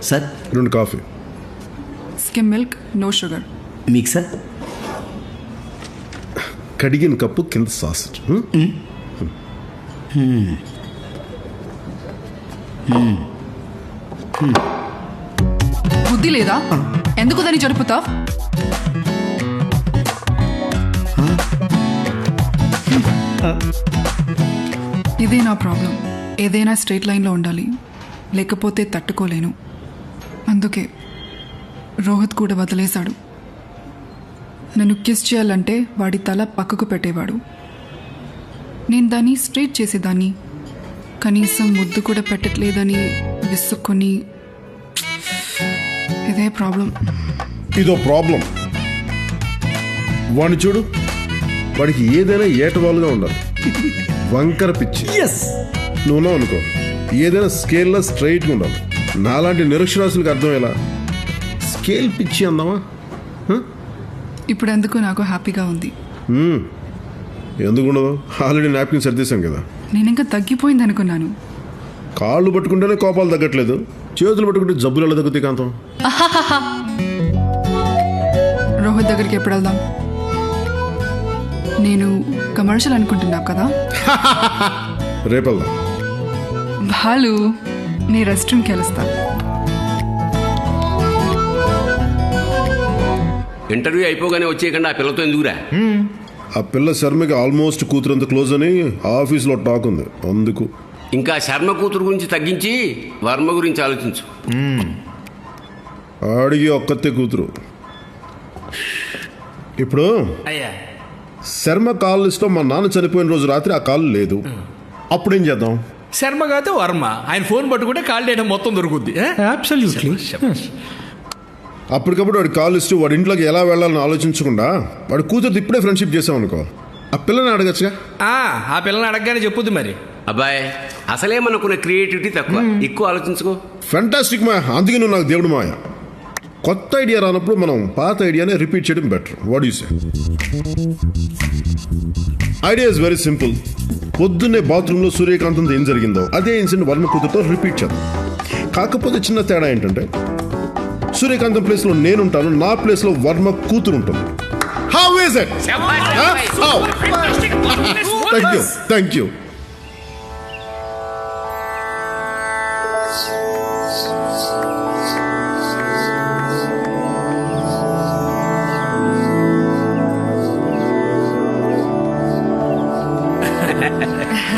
Sir 2 coffee. Skim milk, no sugar. మీకు sir? కడిగిన cup కింద సాస్. బుద్ధి లేదా? ఎందుకు దాన్ని జరుపుతావు? ఇదే నా ప్రాబ్లం. ఏదైనా స్ట్రైట్ లైన్లో ఉండాలి, లేకపోతే తట్టుకోలేను. అందుకే రోహిత్ కూడా వదిలేశాడు. నన్ను కిస్ చేయాలంటే వాడి తల పక్కకు పెట్టేవాడు. నేను దాన్ని స్ట్రైట్ చేసేదాన్ని. కనీసం ముద్దు కూడా పెట్టట్లేదని విసుక్కుని. ఇదే ప్రాబ్లం. ఇదో ప్రాబ్లం. వాడిని చూడు, వాడికి ఏదైనా ఏటవాలుగా ఉండాలి. వంకర పిచ్చి. నువ్వు అనుకో, ఏదైనా స్కేల్లో స్ట్రైట్గా ఉండాలి. నాలాంటి నిరక్షరాస్యులకు అర్థం ఎలా? స్కేల్ పిచ్చి అందామా? ఇప్పుడు ఎందుకు నాకు హ్యాపీగా ఉంది. ఎందుకు ఉండదు? ఆల్రెడీ నాప్కిన్ సర్దేశాం కదా. నేను ఇంకా తగ్గిపోయింది అనుకున్నాను. కాళ్ళు పట్టుకుంటేనే కోపాలు తగ్గట్లేదు, చేతులు పట్టుకుంటే జబ్బులు ఎలా తగ్గుతాయి కాంతం? రోహిత్ దగ్గరికి ఎప్పుడు వెళ్దాం? నేను కమర్షియల్ అనుకుంటున్నావు కదా. రేపెళ్దాం. భాలు, నీ రెస్ట్ రూమ్కి వెళ్తా. ఇంటర్వ్యూ అయిపోగానే వచ్చేయకుండా ఆ పిల్లతో ఎందుకురా? ఆ పిల్ల శర్మకి ఆల్మోస్ట్ కూతురంత క్లోజ్ అని ఆఫీస్లో టాక్ ఉంది. అందుకు ఇంకా శర్మ కూతురు గురించి తగ్గించి వర్మ గురించి ఆలోచించు. ఆడికి ఒక్కతే కూతురు. ఇప్పుడు అయ్యా, శర్మ కాల్ లిస్ట్లో మా నాన్న చనిపోయిన రోజు రాత్రి ఆ కాల్ లేదు. అప్పుడేం చేద్దాం? శర్మ కాదు వర్మ, ఆయన ఫోన్ పట్టుకుంటే కాల్ డేటా మొత్తం దొరుకుద్ది. అప్పటికప్పుడు వాడి కాల్ లిస్ట్ వాడి ఇంట్లోకి ఎలా వెళ్ళాలని ఆలోచించకుండా వాడి కూతురు ఇప్పుడే ఫ్రెండ్షిప్ చేసాం అనుకో, ఆ పిల్లని అడగచ్చుగా. ఆ పిల్లని అడగగానే చెప్పుద్ది మరి. అబ్బాయి, అసలే మనకున్న క్రియేటివిటీ తక్కువ, ఎక్కువ ఆలోచించుకో. ఫెంటాస్టిక్ మాయ. అందుకే నువ్వు నాకు దేవుడు మాయ. కొత్త ఐడియా రానప్పుడు మనం పాత ఐడియానే రిపీట్ చేయడం better. What you say? Idea is very simple. పొద్దున్నే బాత్రూంలో సూర్యకాంతంతో ఏం జరిగిందో అదే ఇన్సిడెంట్ వర్మ కూతురుతో రిపీట్ చేద్దాం. కాకపోతే చిన్న తేడా ఏంటంటే, సూర్యకాంతం ప్లేస్లో నేనుంటాను, నా ప్లేస్లో వర్మ కూతురు ఉంటుంది. How is it? Thank you.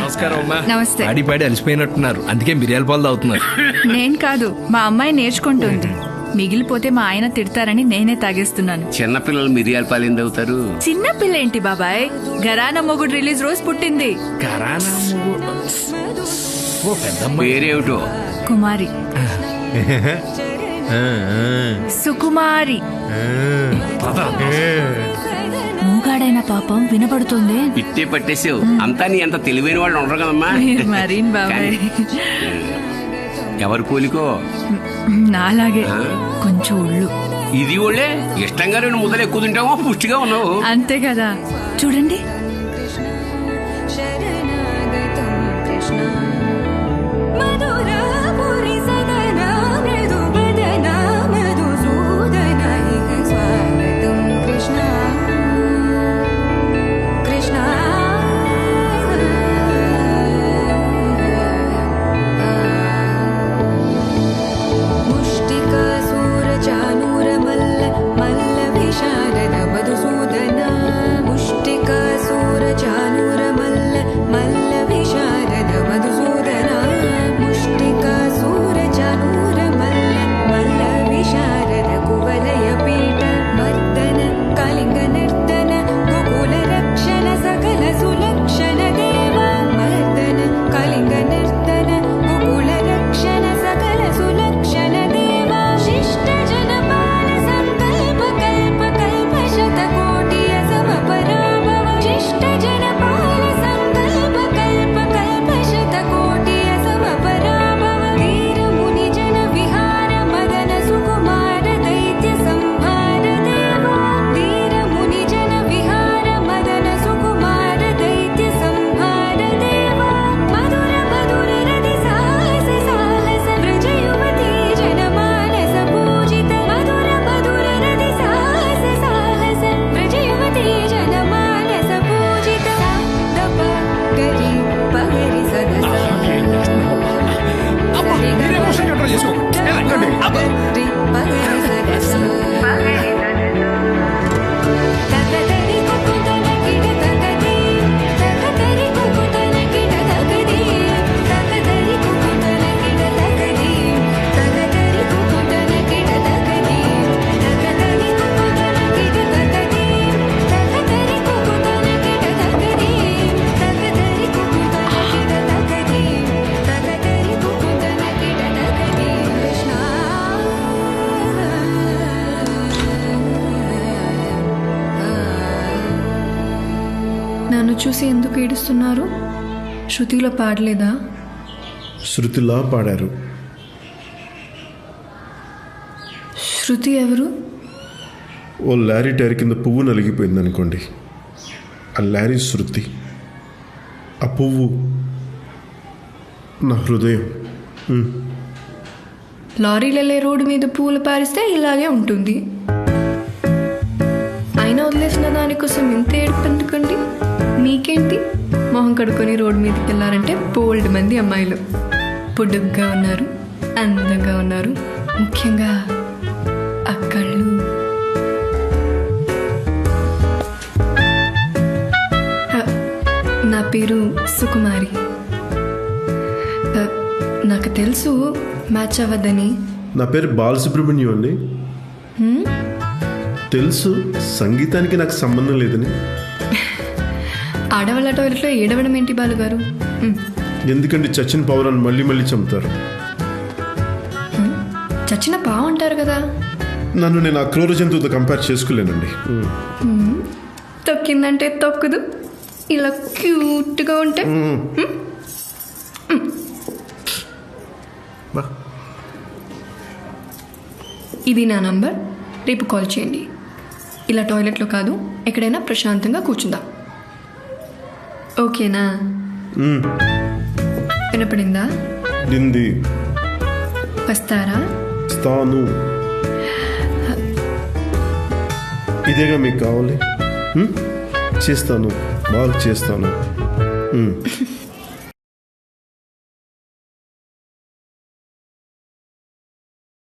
నమస్కారం అమ్మా. నమస్తే. పాడి అలసిపోయినట్టున్నారు, అందుకే మిరియాల పాలు తాగుతున్నారు. నేను కాదు, మా అమ్మాయి నేర్చుకుంటుంది. మిగిలిపోతే మా ఆయన తిడతారని నేనే తాగేస్తున్నాను. చిన్నపిల్లలు మిరియాల పాలు ఎందుకు అవుతారు? చిన్న పిల్ల ఏంటి బాబాయ్, ఘరానా మొగుడు రిలీజ్ రోజు పుట్టింది. ఘరానా మొగుడు? ఓ పెద్దమ్మ. పేరేమిటో? కుమారి. సుకుమారి. మూగాడైన పాపం వినపడుతుంది. ఇట్టే పట్టేసావు. అంతా నీ అంత తెలివైన వాళ్ళు ఉండరు కదమ్మా. మరీన్ బాబాయ్. ఎవరి పోలికో? నాలాగే కొంచెం ఒళ్ళు. ఇది ఒళ్ళే. ఇష్టంగా 2 ముద్దలు ఎక్కువ తింటావో పుష్టిగా ఉన్నావు. అంతే కదా. చూడండి. ముష్టికాసూర చూసి ఎందుకు ఏడుస్తున్నారు? శృతిలో పాడలేదా? శృతిలా పాడారు. శృతి ఎవరు? ఓ లారీ టైర్ కింద పువ్వు నలిగిపోయింది అనుకోండి, ఆ లారీ శృతి, ఆ పువ్వు నా హృదయం. లారీలు వెళ్ళే రోడ్డు మీద పూలు పారిస్తే ఇలాగే ఉంటుంది. అయినా వదిలేసిన దానికోసం ఇంత ఏడుపు ఎందుకండి? మీకేంటి? మొహం కడుక్కొని రోడ్డు మీదకి వెళ్ళారంటే బోల్డ్ మంది అమ్మాయిలు పొడుగ్గా ఉన్నారు, అందంగా ఉన్నారు, ముఖ్యంగా అక్కళ్ళు. నా పేరు సుకుమారి. నాకు తెలుసు మ్యాచ్ అవ్వద్దని. నా పేరు బాలసుబ్రహ్మణ్యం అండి. తెలుసు సంగీతానికి నాకు సంబంధం లేదని. ఆడవాళ్ళ టాయిలెట్లో ఏడవడం ఏంటి బాలుగారు? ఎందుకంటే చచ్చిన పావురాన్ని మళ్ళీ మళ్ళీ చంపుతారు. చచ్చిన పావు అంటారు కదా. నన్ను నేను ఆ క్రూర జంతువుతో కంపేర్ చేసుకోలేనండి. తొక్కిందంటే తొక్కదు, ఇలా క్యూట్గా ఉంటే. ఇది నా నంబర్, రేపు కాల్ చేయండి. ఇలా టాయిలెట్లో కాదు, ఎక్కడైనా ప్రశాంతంగా కూర్చుందాం. ఓకేనా? వినపడిందా? డింది వస్తారా? స్థాను ఇదేగా మీకు కావాలి. చేస్తాను, బాగా చేస్తాను.